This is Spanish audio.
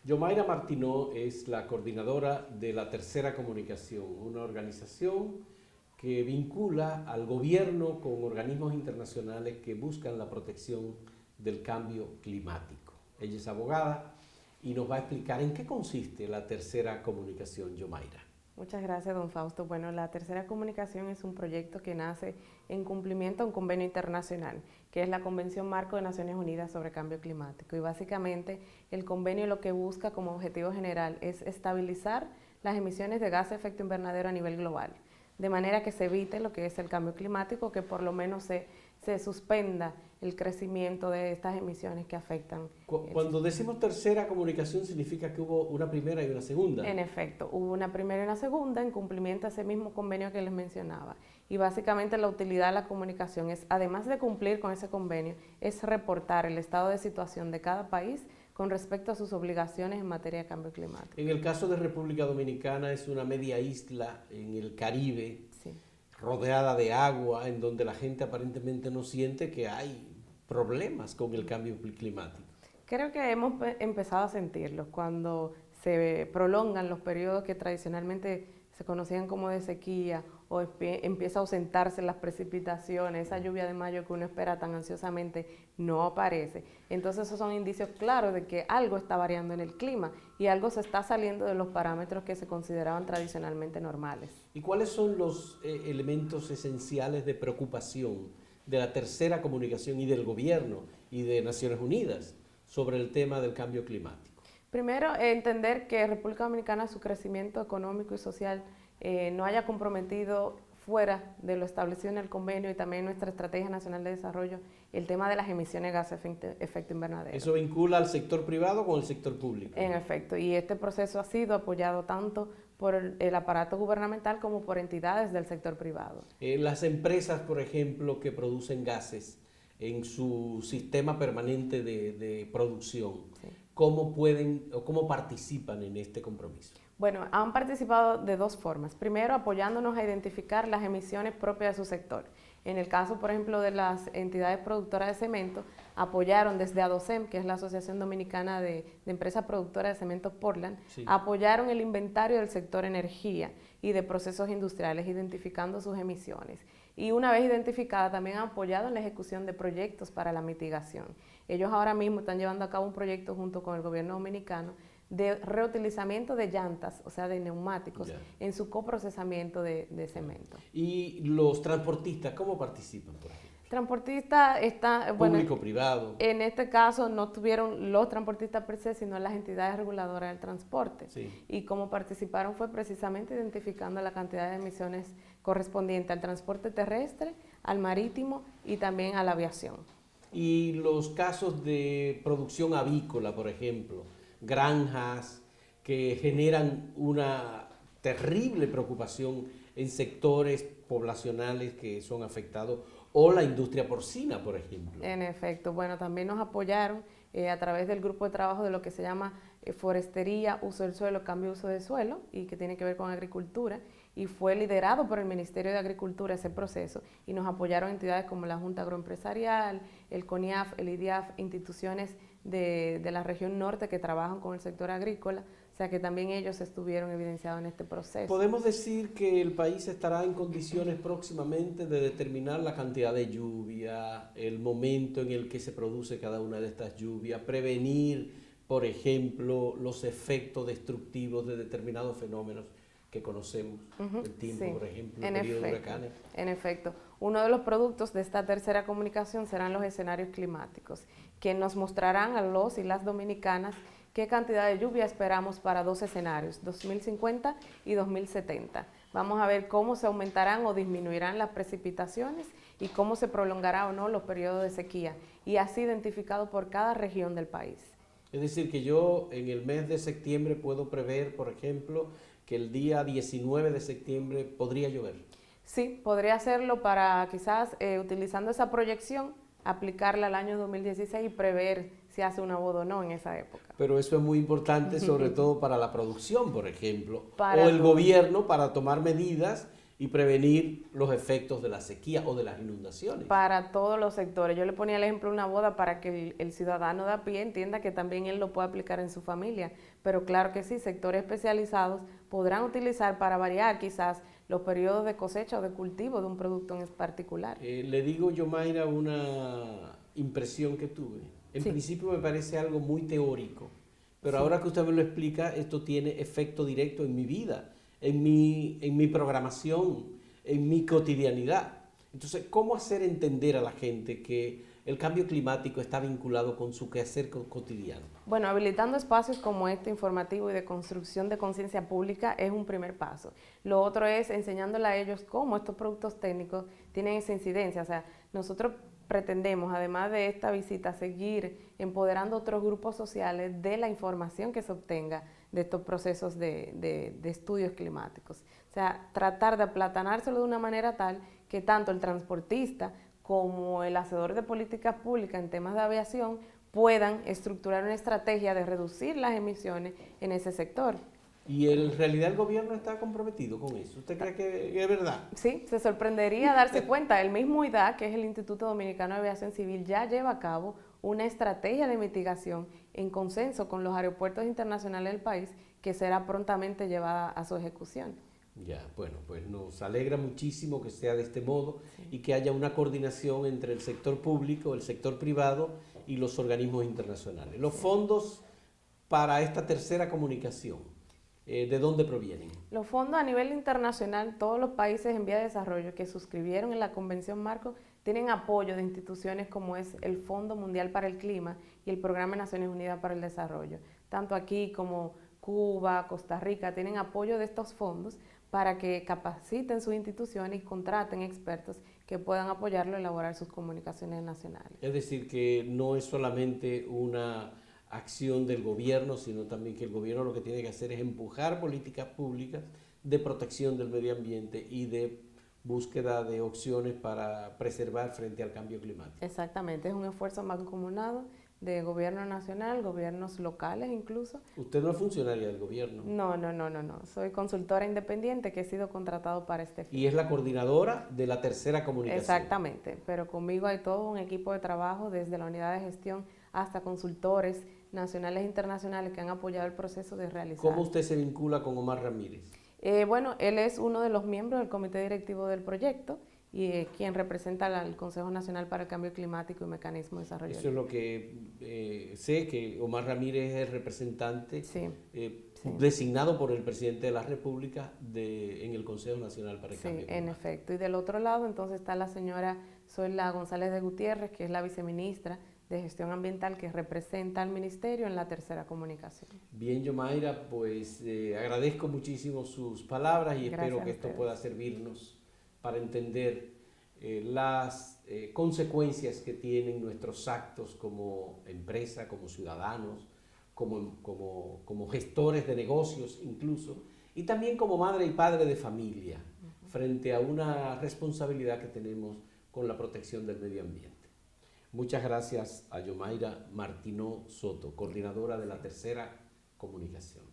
Yomaira Martínez es la coordinadora de la Tercera Comunicación, una organización que vincula al gobierno con organismos internacionales que buscan la protección del cambio climático. Ella es abogada y nos va a explicar en qué consiste la Tercera Comunicación, Yomaira. Muchas gracias, don Fausto. Bueno, la Tercera Comunicación es un proyecto que nace en cumplimiento a un convenio internacional, que es la Convención Marco de Naciones Unidas sobre Cambio Climático. Y básicamente el convenio lo que busca como objetivo general es estabilizar las emisiones de gases de efecto invernadero a nivel global, de manera que se evite lo que es el cambio climático, que por lo menos se suspenda el crecimiento de estas emisiones que afectan. Cuando decimos tercera comunicación, significa que hubo una primera y una segunda. En efecto, hubo una primera y una segunda en cumplimiento a ese mismo convenio que les mencionaba. Y básicamente la utilidad de la comunicación es, además de cumplir con ese convenio, es reportar el estado de situación de cada país con respecto a sus obligaciones en materia de cambio climático. En el caso de República Dominicana es una media isla en el Caribe, Sí, rodeada de agua, en donde la gente aparentemente no siente que hay problemas con el cambio climático. creo que hemos empezado a sentirlo cuando se prolongan los periodos que tradicionalmente se conocían como de sequía o empieza a ausentarse las precipitaciones, esa lluvia de mayo que uno espera tan ansiosamente no aparece. Entonces esos son indicios claros de que algo está variando en el clima y algo se está saliendo de los parámetros que se consideraban tradicionalmente normales. ¿Y cuáles son los elementos esenciales de preocupación de la Tercera Comunicación y del gobierno y de Naciones Unidas sobre el tema del cambio climático? Primero, entender que República Dominicana, su crecimiento económico y social no haya comprometido fuera de lo establecido en el convenio y también nuestra Estrategia Nacional de Desarrollo el tema de las emisiones de gases de efecto invernadero. ¿Eso vincula al sector privado con el sector público? En efecto, y este proceso ha sido apoyado tanto por el aparato gubernamental como por entidades del sector privado. Las empresas, por ejemplo, que producen gases en su sistema permanente de producción, Sí. ¿cómo pueden o cómo participan en este compromiso? Bueno, han participado de dos formas. Primero, apoyándonos a identificar las emisiones propias de su sector. En el caso, por ejemplo, de las entidades productoras de cemento, apoyaron desde ADOCEM, que es la Asociación Dominicana de Empresas Productoras de Cemento Portland, Sí. apoyaron el inventario del sector energía y de procesos industriales, identificando sus emisiones. Y una vez identificada, también han apoyado en la ejecución de proyectos para la mitigación. Ellos ahora mismo están llevando a cabo un proyecto junto con el gobierno dominicano de reutilizamiento de llantas, o sea, de neumáticos, en su coprocesamiento de cemento. ¿Y los transportistas cómo participan, por ejemplo? Transportistas está, bueno, Público, privado. en este caso no tuvieron los transportistas per se, sino las entidades reguladoras del transporte. Sí. Y como participaron fue precisamente identificando la cantidad de emisiones correspondiente al transporte terrestre, al marítimo y también a la aviación. Y los casos de producción avícola, por ejemplo, granjas que generan una terrible preocupación en sectores poblacionales que son afectados, o la industria porcina, por ejemplo. En efecto, bueno, también nos apoyaron a través del grupo de trabajo de lo que se llama forestería, uso del suelo, cambio de uso del suelo, y que tiene que ver con agricultura, y fue liderado por el Ministerio de Agricultura ese proceso, y nos apoyaron entidades como la Junta Agroempresarial, el CONIAF, el IDIAF, instituciones de la región norte que trabajan con el sector agrícola, o sea que también ellos estuvieron evidenciados en este proceso. ¿Podemos decir que el país estará en condiciones próximamente de determinar la cantidad de lluvia, el momento en el que se produce cada una de estas lluvias, prevenir, por ejemplo, los efectos destructivos de determinados fenómenos que conocemos, el tiempo, Sí, por ejemplo, el periodo de huracanes? En efecto, uno de los productos de esta tercera comunicación serán los escenarios climáticos, que nos mostrarán a los y las dominicanas qué cantidad de lluvia esperamos para dos escenarios, 2050 y 2070. Vamos a ver cómo se aumentarán o disminuirán las precipitaciones y cómo se prolongará o no los periodos de sequía, y así identificado por cada región del país. Es decir, que yo en el mes de septiembre puedo prever, por ejemplo, que el día 19 de septiembre podría llover. Sí, podría hacerlo para quizás utilizando esa proyección, aplicarla al año 2016 y prever si hace una boda o no en esa época. Pero eso es muy importante, sobre todo para la producción, por ejemplo, Para o el todo. gobierno para tomar medidas y prevenir los efectos de la sequía o de las inundaciones. Para todos los sectores. Yo le ponía el ejemplo de una boda para que el ciudadano de a pie entienda que también él lo puede aplicar en su familia. Pero claro que sí, sectores especializados podrán utilizar para variar quizás los periodos de cosecha o de cultivo de un producto en particular. Le digo, Yomaira, una impresión que tuve. En principio me parece algo muy teórico, pero ahora que usted me lo explica, esto tiene efecto directo en mi vida, en mi programación, en mi cotidianidad. Entonces, ¿cómo hacer entender a la gente que el cambio climático está vinculado con su quehacer cotidiano? Bueno, habilitando espacios como este informativo y de construcción de conciencia pública es un primer paso. Lo otro es enseñándole a ellos cómo estos productos técnicos tienen esa incidencia. O sea, nosotros pretendemos, además de esta visita, seguir empoderando a otros grupos sociales de la información que se obtenga de estos procesos de estudios climáticos. O sea, tratar de aplatanárselo de una manera tal que tanto el transportista como el hacedor de políticas públicas en temas de aviación puedan estructurar una estrategia de reducir las emisiones en ese sector. ¿Y en realidad el gobierno está comprometido con eso? ¿Usted cree que es verdad? Sí, se sorprendería darse cuenta. El mismo IDA, que es el Instituto Dominicano de Aviación Civil, ya lleva a cabo una estrategia de mitigación en consenso con los aeropuertos internacionales del país que será prontamente llevada a su ejecución. Ya, bueno, pues nos alegra muchísimo que sea de este modo y que haya una coordinación entre el sector público, el sector privado y los organismos internacionales. Los fondos para esta tercera comunicación, ¿de dónde provienen? Los fondos a nivel internacional, todos los países en vía de desarrollo que suscribieron en la Convención Marco tienen apoyo de instituciones como es el Fondo Mundial para el Clima y el Programa de Naciones Unidas para el Desarrollo. Tanto aquí como Cuba, Costa Rica tienen apoyo de estos fondos para que capaciten sus instituciones y contraten expertos que puedan apoyarlo a elaborar sus comunicaciones nacionales. Es decir, que no es solamente una acción del gobierno, sino también que el gobierno lo que tiene que hacer es empujar políticas públicas de protección del medio ambiente y de búsqueda de opciones para preservar frente al cambio climático. Exactamente, es un esfuerzo mancomunado de gobierno nacional, gobiernos locales incluso. ¿Usted no es funcionaria del gobierno? No, soy consultora independiente que he sido contratado para este fin. Y es la coordinadora de la tercera comunicación. Exactamente, pero conmigo hay todo un equipo de trabajo desde la unidad de gestión hasta consultores nacionales e internacionales que han apoyado el proceso de realizar. ¿Cómo usted se vincula con Omar Ramírez? Bueno, él es uno de los miembros del comité directivo del proyecto y quien representa al Consejo Nacional para el Cambio Climático y Mecanismo de Desarrollo. Eso es lo que sé, que Omar Ramírez es el representante designado por el presidente de la República en el Consejo Nacional para el Cambio Climático. En efecto. Y del otro lado entonces está la señora Zoila González de Gutiérrez, que es la viceministra de Gestión Ambiental que representa al Ministerio en la tercera comunicación. Bien, Yomaira, pues agradezco muchísimo sus palabras y espero que esto pueda servirnos para entender las consecuencias que tienen nuestros actos como empresa, como ciudadanos, como gestores de negocios incluso, y también como madre y padre de familia, frente a una responsabilidad que tenemos con la protección del medio ambiente. Muchas gracias a Yomaira Martínez Soto, coordinadora de la tercera comunicación.